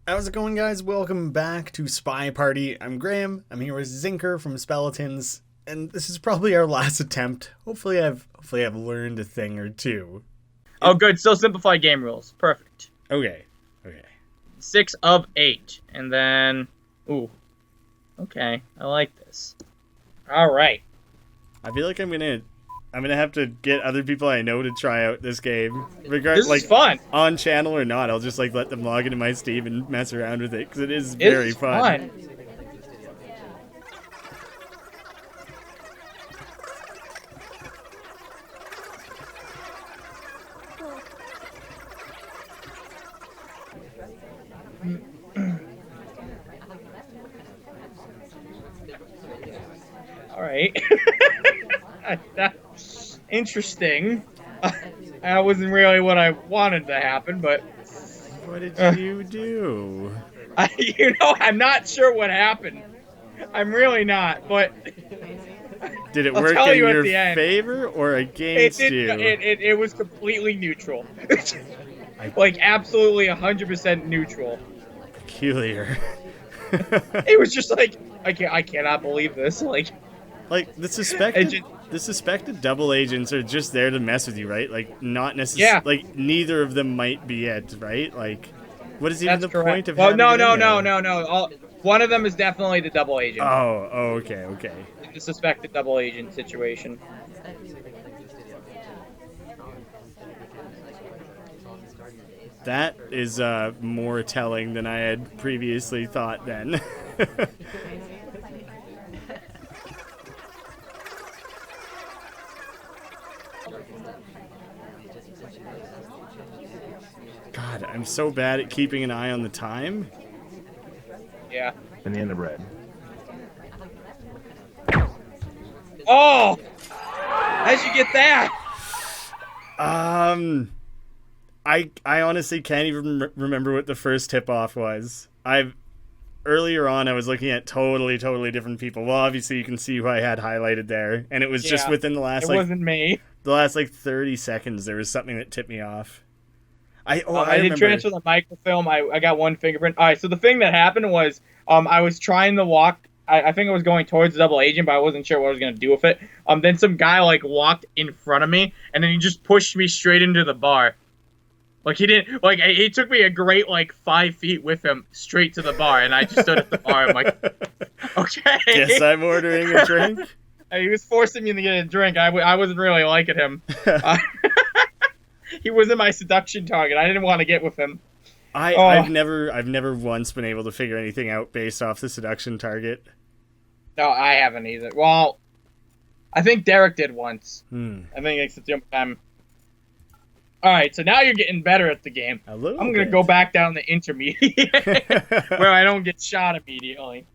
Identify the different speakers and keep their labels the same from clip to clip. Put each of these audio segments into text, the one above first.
Speaker 1: How's it going, guys? Welcome back to Spy Party. I'm Graham. I'm here with Zinker from Speletons, and this is probably our last attempt. Hopefully I've learned a thing or two.
Speaker 2: Oh, good. Still simplified game rules. Perfect.
Speaker 1: Okay.
Speaker 2: 6 of 8. And then... Ooh. Okay. I like this. Alright.
Speaker 1: I feel like I'm gonna have to get other people I know to try out this game.
Speaker 2: This is fun.
Speaker 1: On channel or not, I'll just let them log into my Steam and mess around with it, because it is very fun.
Speaker 2: Alright. That's interesting. That wasn't really what I wanted to happen, but...
Speaker 1: What did you do?
Speaker 2: I'm not sure what happened. I'm really not, but...
Speaker 1: Did it
Speaker 2: I'll
Speaker 1: work
Speaker 2: tell
Speaker 1: in
Speaker 2: you at
Speaker 1: your
Speaker 2: the end.
Speaker 1: favor or against you?
Speaker 2: It was completely neutral. Like, absolutely 100% neutral.
Speaker 1: Peculiar.
Speaker 2: It was just like, I cannot believe this. Like
Speaker 1: the suspected double agents are just there to mess with you, right? Like, not necessarily.
Speaker 2: Yeah.
Speaker 1: Like, neither of them might be it, right? Like, what is even
Speaker 2: That's
Speaker 1: the
Speaker 2: correct.
Speaker 1: point of?
Speaker 2: Well,
Speaker 1: having it in
Speaker 2: no.
Speaker 1: there?
Speaker 2: One of them is definitely the double agent.
Speaker 1: Oh, okay.
Speaker 2: The suspected double agent situation.
Speaker 1: That is more telling than I had previously thought. Then. God, I'm so bad at keeping an eye on the time.
Speaker 2: Yeah.
Speaker 3: Banana bread.
Speaker 2: Oh! How'd you get that?
Speaker 1: I honestly can't even remember what the first tip-off was. Earlier on, I was looking at totally different people. Well, obviously, you can see who I had highlighted there, and it was just within the last,
Speaker 2: wasn't me.
Speaker 1: The last, 30 seconds, there was something that tipped me off. I
Speaker 2: did transfer the microfilm. I got one fingerprint. All right, so the thing that happened was I was trying to walk. I think I was going towards the double agent, but I wasn't sure what I was going to do with it. Then some guy, walked in front of me, and then he just pushed me straight into the bar. He didn't, he took me a great, 5 feet with him straight to the bar, and I just stood at the bar. I'm like, okay.
Speaker 1: Guess I'm ordering a drink.
Speaker 2: He was forcing me to get a drink. I wasn't really liking him. He wasn't my seduction target. I didn't want to get with him.
Speaker 1: I've never once been able to figure anything out based off the seduction target.
Speaker 2: No, I haven't either. Well, I think Derek did once. I think it's the only time. Alright, so now you're getting better at the game. I'm going to go back down the intermediate where I don't get shot immediately.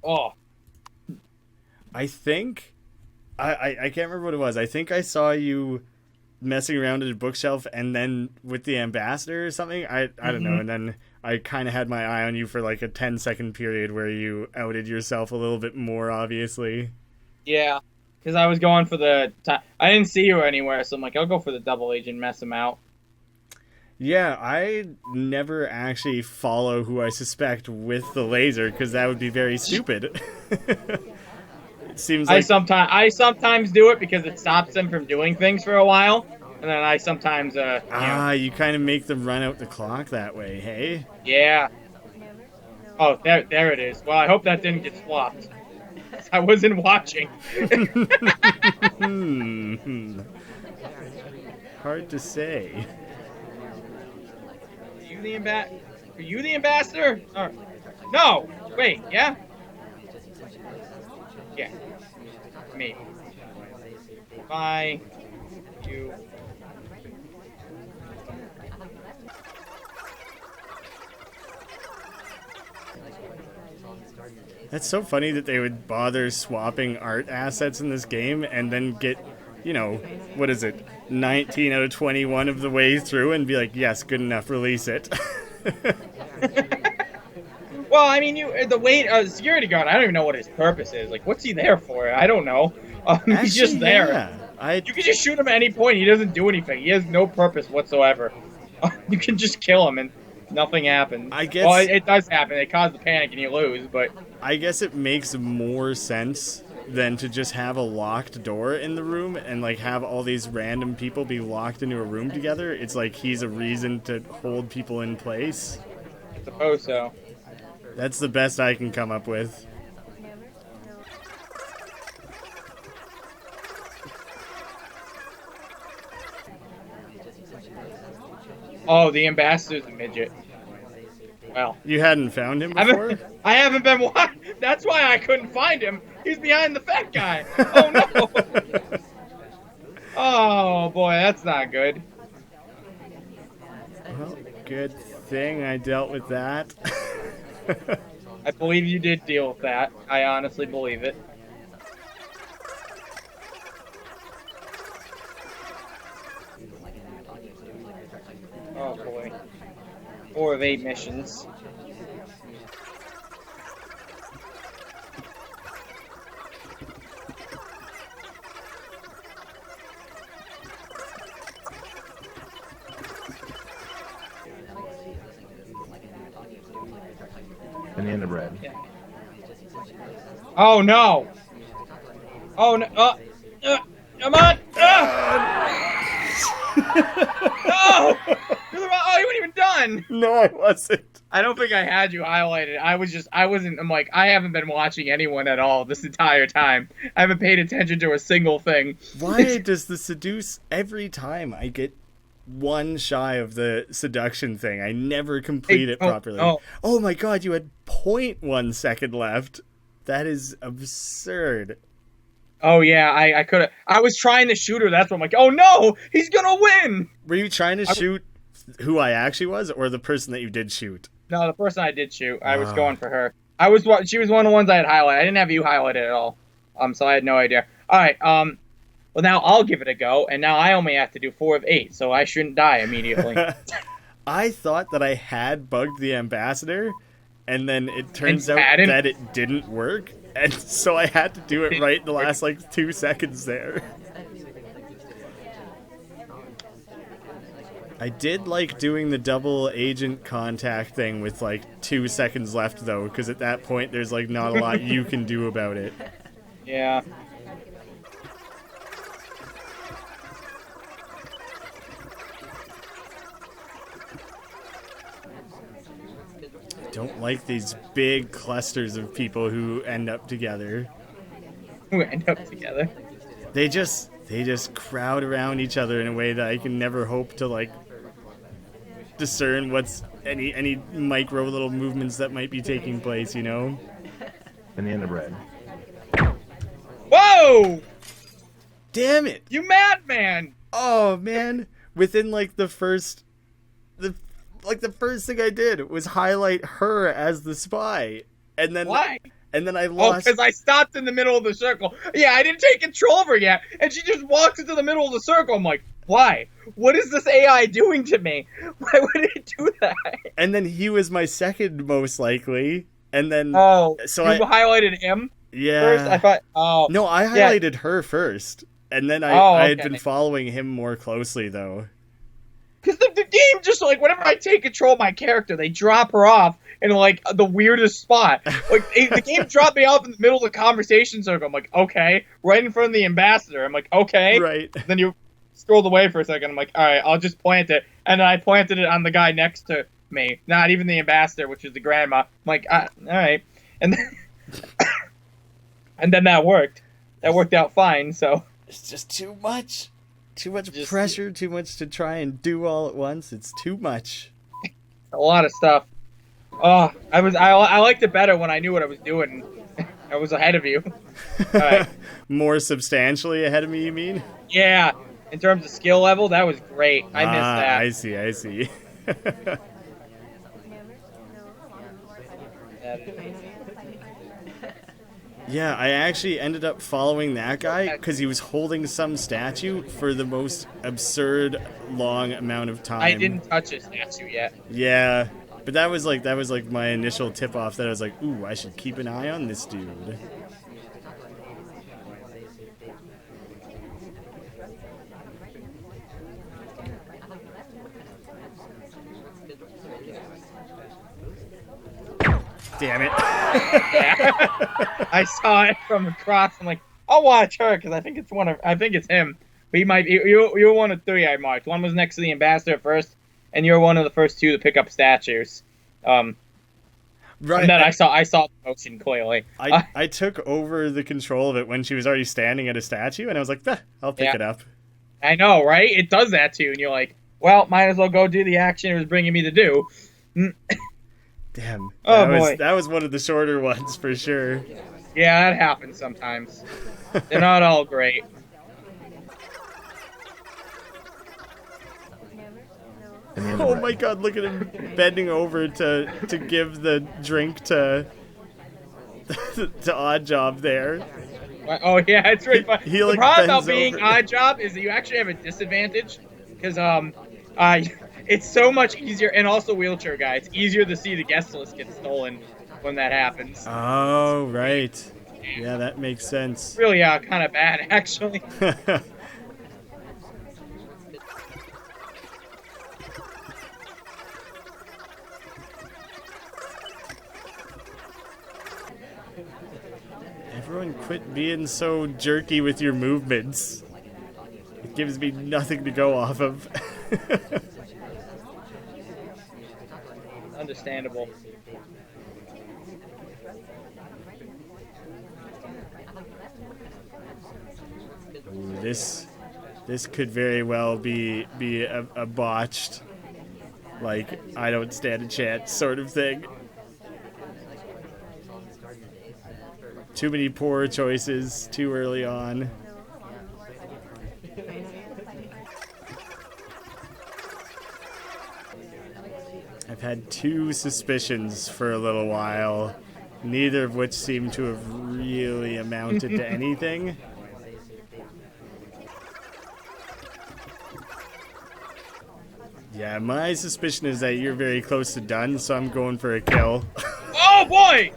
Speaker 2: Oh.
Speaker 1: I think... I can't remember what it was. I think I saw you messing around at a bookshelf and then with the ambassador or something. I don't know. And then I kind of had my eye on you for a 10-second period where you outed yourself a little bit more, obviously.
Speaker 2: Yeah. Because I was going for the... I didn't see you anywhere, so I'm like, I'll go for the double agent, mess him out.
Speaker 1: Yeah, I never actually follow who I suspect with the laser, because that would be very stupid. It seems like...
Speaker 2: I sometimes do it because it stops them from doing things for a while, and then I sometimes...
Speaker 1: you kind of make them run out the clock that way, hey?
Speaker 2: Yeah. Oh, there it is. Well, I hope that didn't get swapped. I wasn't watching.
Speaker 1: Hard to say.
Speaker 2: Are you the ambassador? No. Wait. Yeah. Yeah. Me. Bye. You.
Speaker 1: That's so funny that they would bother swapping art assets in this game and then get, what is it, 19 out of 21 of the way through and be like, yes, good enough, release it.
Speaker 2: Well, I mean, security guard, I don't even know what his purpose is. What's he there for? I don't know. He's just there.
Speaker 1: Yeah.
Speaker 2: You can just shoot him at any point. He doesn't do anything. He has no purpose whatsoever. You can just kill him, and Nothing happens.
Speaker 1: I guess
Speaker 2: Well, it does happen. They cause the panic and you lose, but
Speaker 1: I guess it makes more sense than to just have a locked door in the room and like have all these random people be locked into a room together. It's like he's a reason to hold people in place.
Speaker 2: I suppose so.
Speaker 1: That's the best I can come up with.
Speaker 2: Oh, the ambassador's a midget. Well,
Speaker 1: You hadn't found him before?
Speaker 2: I haven't been. That's why I couldn't find him. He's behind the fat guy. Oh no! Oh boy, that's not good.
Speaker 1: Well, good thing I dealt with that.
Speaker 2: I believe you did deal with that. I honestly believe it. Oh boy. 4 of 8 missions.
Speaker 3: Banana bread.
Speaker 2: Yeah. Oh no! Oh no! Come on! No! Oh, you weren't even done!
Speaker 1: No, I wasn't.
Speaker 2: I don't think I had you highlighted. I'm like, I haven't been watching anyone at all this entire time. I haven't paid attention to a single thing.
Speaker 1: Why does the seduce every time I get one shy of the seduction thing? I never complete it properly. Oh my god, you had 0.1 second left. That is absurd.
Speaker 2: Oh yeah, I could have. I was trying to shoot her. That's what I'm like. Oh no, he's gonna win.
Speaker 1: Were you trying to shoot who I actually was, or the person that you did shoot?
Speaker 2: No, the person I did shoot. I was going for her. She was one of the ones I had highlighted. I didn't have you highlighted at all. So I had no idea. All right. Well, now I'll give it a go, and now I only have to do 4 of 8, so I shouldn't die immediately.
Speaker 1: I thought that I had bugged the ambassador, and then it turns out that it didn't work, and so I had to do it right in the last, 2 seconds there. I did like doing the double agent contact thing with, 2 seconds left, though, because at that point there's, not a lot you can do about it.
Speaker 2: Yeah.
Speaker 1: Don't like these big clusters of people who end up together.
Speaker 2: Who end up together?
Speaker 1: They just crowd around each other in a way that I can never hope to discern what's any micro little movements that might be taking place, you know?
Speaker 3: Banana bread.
Speaker 2: Whoa!
Speaker 1: Damn it!
Speaker 2: You madman!
Speaker 1: Oh man! Within the first thing I did was highlight her as the spy, and then
Speaker 2: why?
Speaker 1: And then I
Speaker 2: lost. Oh, because I stopped in the middle of the circle. Yeah, I didn't take control of her yet, and she just walks into the middle of the circle. I'm like, why? What is this AI doing to me? Why would it do that?
Speaker 1: And then he was my second most likely, and then
Speaker 2: so you highlighted him.
Speaker 1: Yeah.
Speaker 2: First, I thought.
Speaker 1: No, I highlighted her first, and then I had been following him more closely though.
Speaker 2: Because the game just whenever I take control of my character, they drop her off in the weirdest spot. The game dropped me off in the middle of the conversation circle. I'm like, okay, right in front of the ambassador. I'm like, okay,
Speaker 1: right.
Speaker 2: Then you scrolled away for a second. I'm like, all right, I'll just plant it, and then I planted it on the guy next to me, not even the ambassador, which is the grandma. I'm like, all right, and then and then that worked. That worked out fine. So
Speaker 1: it's just too much. Too much pressure, too much to try and do all at once. It's too much.
Speaker 2: A lot of stuff. Oh, I liked it better when I knew what I was doing. I was ahead of you. All right.
Speaker 1: More substantially ahead of me, you mean?
Speaker 2: Yeah. In terms of skill level, that was great. I missed that.
Speaker 1: I see. Yeah, I actually ended up following that guy because he was holding some statue for the most absurd long amount of time.
Speaker 2: I didn't touch his statue yet.
Speaker 1: Yeah, but that was my initial tip off that I was like, ooh, I should keep an eye on this dude. Damn it.
Speaker 2: Yeah. I saw it from across. I'm like, I'll watch her because I think it's him. But he might. You're one of three I marked. One was next to the ambassador at first, and you're one of the first two to pick up statues.
Speaker 1: Right.
Speaker 2: And then I saw the motion clearly.
Speaker 1: I took over the control of it when she was already standing at a statue, and I was like, I'll pick it up.
Speaker 2: I know, right? It does that to you, and you're like, well, might as well go do the action it was bringing me to do.
Speaker 1: Damn.
Speaker 2: Oh, boy.
Speaker 1: That was one of the shorter ones for sure.
Speaker 2: Yeah, that happens sometimes. They're not all great.
Speaker 1: Oh my god, look at him bending over to give the drink to Odd Job there.
Speaker 2: Oh yeah, it's really fun.
Speaker 1: He
Speaker 2: the
Speaker 1: like
Speaker 2: problem about
Speaker 1: bends
Speaker 2: being
Speaker 1: over.
Speaker 2: Odd Job is that you actually have a disadvantage because it's so much easier, and also wheelchair guy. It's easier to see the guest list get stolen when that happens.
Speaker 1: Oh right, yeah, that makes sense.
Speaker 2: Really, kind of bad actually.
Speaker 1: Everyone quit being so jerky with your movements. It gives me nothing to go off of.
Speaker 2: Understandable.
Speaker 1: Ooh, this could very well be a botched, like, I don't stand a chance sort of thing. Too many poor choices too early on. I've had two suspicions for a little while, neither of which seem to have really amounted to anything. Yeah, my suspicion is that you're very close to done, so I'm going for a kill.
Speaker 2: Oh boy!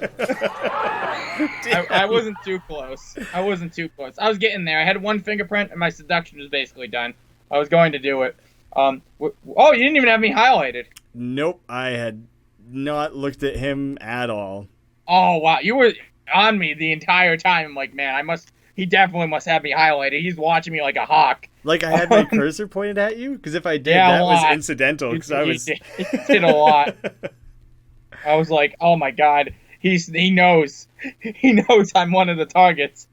Speaker 2: I wasn't too close. I was getting there. I had one fingerprint, and my seduction was basically done. I was going to do it. Oh, you didn't even have me highlighted.
Speaker 1: Nope, I had not looked at him at all.
Speaker 2: Oh wow, you were on me the entire time. I'm like, man, he definitely must have me highlighted. He's watching me like a hawk.
Speaker 1: Like I had my cursor pointed at you? Because if I did,
Speaker 2: Yeah,
Speaker 1: that was incidental. Because I was...
Speaker 2: He did a lot. I was like, oh my god, he knows. He knows I'm one of the targets.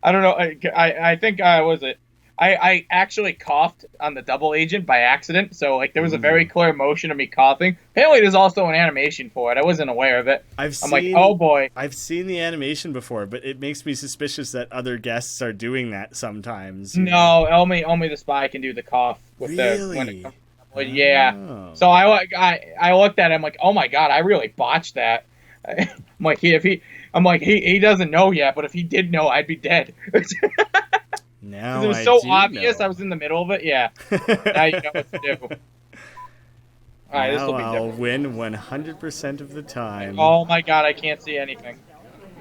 Speaker 2: I don't know. I think, was it? I actually coughed on the double agent by accident, so like there was a very clear motion of me coughing. Apparently there's also an animation for it. I wasn't aware of it. I'm like, oh boy.
Speaker 1: I've seen the animation before, but it makes me suspicious that other guests are doing that sometimes.
Speaker 2: No, only the spy can do the cough with
Speaker 1: really?
Speaker 2: when it comes to, yeah.
Speaker 1: Oh.
Speaker 2: So I looked at it, I'm like, oh my god, I really botched that. I'm like, he doesn't know yet, but if he did know, I'd be dead.
Speaker 1: Now
Speaker 2: it was so obvious. Know. I was in the middle of it. Yeah. Now you know what to do. All right, this will be
Speaker 1: I'll
Speaker 2: different.
Speaker 1: win 100% of the time.
Speaker 2: Oh my god, I can't see anything.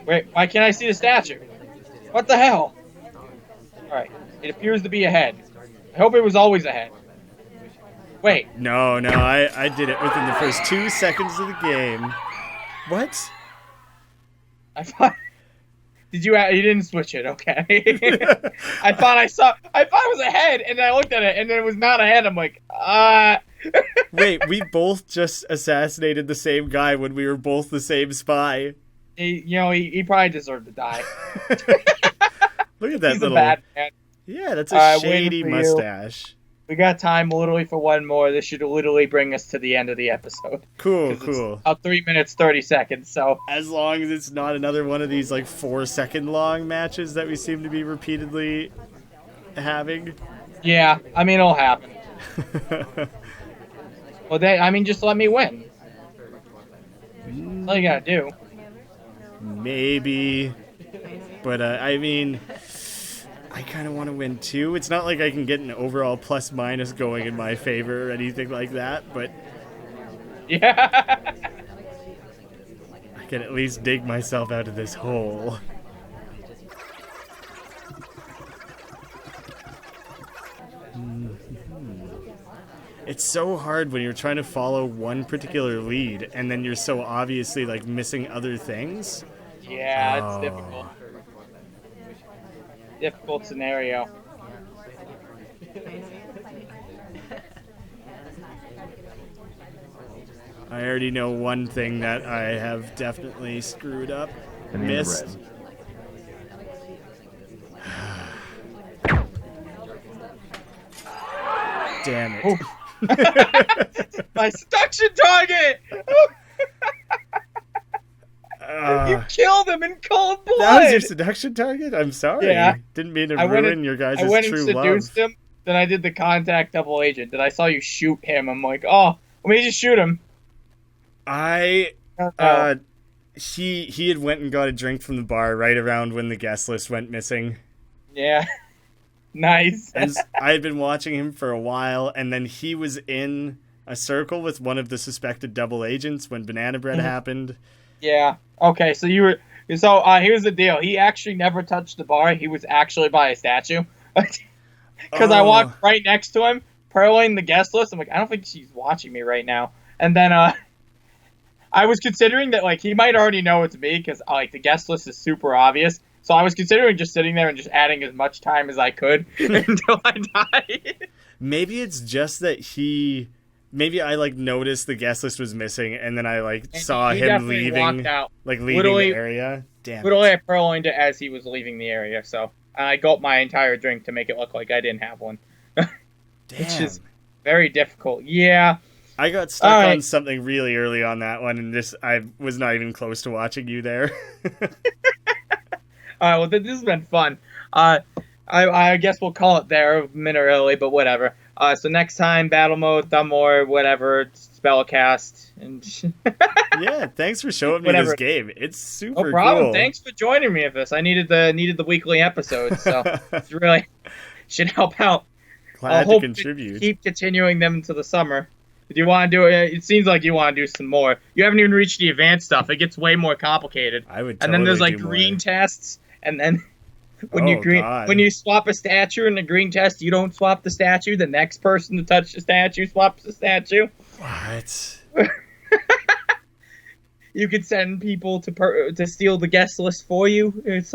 Speaker 2: Wait, why can't I see the statue? What the hell? All right, it appears to be ahead. I hope it was always ahead. Wait.
Speaker 1: No, I did it within the first 2 seconds of the game. What?
Speaker 2: I thought. Did you? You didn't switch it, okay? I thought it was ahead, and I looked at it, and then it was not ahead. I'm like,
Speaker 1: Wait, we both just assassinated the same guy when we were both the same spy.
Speaker 2: He probably deserved to die.
Speaker 1: Look at that
Speaker 2: He's
Speaker 1: little.
Speaker 2: A bad man.
Speaker 1: Yeah, that's a shady mustache.
Speaker 2: You. We got time literally for one more. This should literally bring us to the end of the episode.
Speaker 1: Cool.
Speaker 2: It's about 3 minutes, 30 seconds, so...
Speaker 1: As long as it's not another one of these, like, 4-second long matches that we seem to be repeatedly having.
Speaker 2: Yeah, I mean, it'll happen. Well, just let me win. That's all you gotta do.
Speaker 1: Maybe. But, I kind of want to win too. It's not like I can get an overall plus minus going in my favor or anything like that, but
Speaker 2: yeah,
Speaker 1: I can at least dig myself out of this hole. It's so hard when you're trying to follow one particular lead and then you're so obviously like missing other things.
Speaker 2: Yeah, it's difficult. Difficult scenario.
Speaker 1: I already know one thing that I have definitely screwed up,
Speaker 3: Banana
Speaker 1: missed.
Speaker 3: bread.
Speaker 1: Damn it.
Speaker 2: My seduction target! You killed him in cold blood!
Speaker 1: That was your seduction target? I'm sorry.
Speaker 2: Yeah.
Speaker 1: Didn't mean to
Speaker 2: I went
Speaker 1: ruin
Speaker 2: and-
Speaker 1: your guys'
Speaker 2: I went and
Speaker 1: true
Speaker 2: seduced
Speaker 1: love.
Speaker 2: him, then I did the contact double agent. Then I saw you shoot him. I'm like, oh, let me just shoot him.
Speaker 1: I
Speaker 2: Oh.
Speaker 1: he had went and got a drink from the bar right around when the guest list went missing.
Speaker 2: Yeah. Nice.
Speaker 1: And I had been watching him for a while, and then he was in a circle with one of the suspected double agents when Banana Bread happened.
Speaker 2: Yeah. Okay, so you were... So, here's the deal. He actually never touched the bar. He was actually by a statue. Because I walked right next to him, pearling the guest list. I'm like, I don't think she's watching me right now. And then, I was considering that, like, he might already know it's me, because, like, the guest list is super obvious. So I was considering just sitting there and just adding as much time as I could until I died.
Speaker 1: Maybe it's just that maybe I like noticed the guest list was missing, and then I like
Speaker 2: And
Speaker 1: saw
Speaker 2: he
Speaker 1: him
Speaker 2: definitely
Speaker 1: leaving,
Speaker 2: walked out.
Speaker 1: like leaving
Speaker 2: Literally-
Speaker 1: the area. Damn.
Speaker 2: Literally,
Speaker 1: it.
Speaker 2: I purloined it as he was leaving the area, so I gulped my entire drink to make it look like I didn't have one.
Speaker 1: Damn.
Speaker 2: Which is very difficult. Yeah.
Speaker 1: I got stuck
Speaker 2: All right.
Speaker 1: on something really early on that one, and I was not even close to watching you there.
Speaker 2: All right, well, this has been fun. I guess we'll call it there a minute early, but whatever. So next time, battle mode, thumb war, whatever, spellcast, and
Speaker 1: Yeah, thanks for showing me
Speaker 2: Whatever.
Speaker 1: this game. It's super
Speaker 2: no problem.
Speaker 1: cool.
Speaker 2: Thanks for joining me with this. I needed the weekly episodes, so it's really should help out.
Speaker 1: Glad
Speaker 2: I'll
Speaker 1: to
Speaker 2: hope
Speaker 1: contribute.
Speaker 2: keep continuing them into the summer. Do you want to do it? It seems like you want to do some more. You haven't even reached the advanced stuff. It gets way more complicated.
Speaker 1: I would.
Speaker 2: And then there's
Speaker 1: totally
Speaker 2: like
Speaker 1: do more.
Speaker 2: green tests, and then when
Speaker 1: Oh, God.
Speaker 2: when you swap a statue in the green test, you don't swap the statue. The next person to touch the statue swaps the statue.
Speaker 1: What?
Speaker 2: You could send people to steal the guest list for you. It's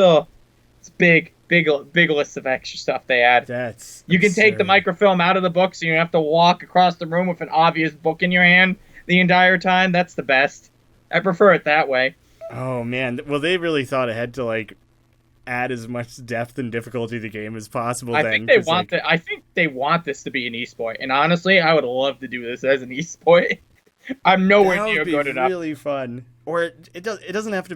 Speaker 2: big list of extra stuff they add.
Speaker 1: That's.
Speaker 2: You can take the
Speaker 1: absurd.
Speaker 2: microfilm out of the book, so you don't have to walk across the room with an obvious book in your hand the entire time. That's the best. I prefer it that way.
Speaker 1: Oh man! Well, they really thought ahead to like add as much depth and difficulty to the game as possible.
Speaker 2: I
Speaker 1: then,
Speaker 2: think they
Speaker 1: 'cause,
Speaker 2: want
Speaker 1: like,
Speaker 2: I think they want this to be an esport, and honestly, I would love to do this as an esport. I'm nowhere
Speaker 1: that
Speaker 2: near
Speaker 1: would be
Speaker 2: good enough.
Speaker 1: really fun. Or it doesn't have to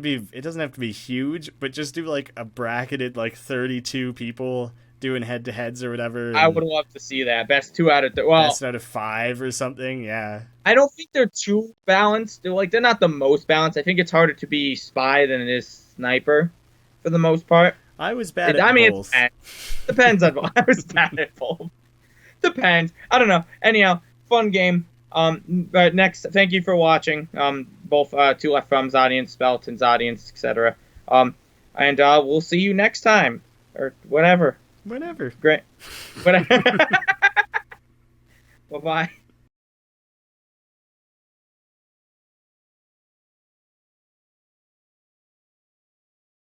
Speaker 1: be huge, but just do like a bracketed like 32 people doing head to heads or whatever.
Speaker 2: I
Speaker 1: and
Speaker 2: would love to see that. Best 2 out of well,
Speaker 1: best out of 5 or something. Yeah.
Speaker 2: I don't think they're too balanced. They're not the most balanced. I think it's harder to be spy than it is sniper, for the most part.
Speaker 1: I was bad at both.
Speaker 2: It depends on. I was bad at both. Depends. I don't know. Anyhow, fun game. But next, thank you for watching. Both Two Left Thumbs audience, Speletons audience, etc. And we'll see you next time or whatever.
Speaker 1: Whenever.
Speaker 2: Great. Whatever. Bye bye.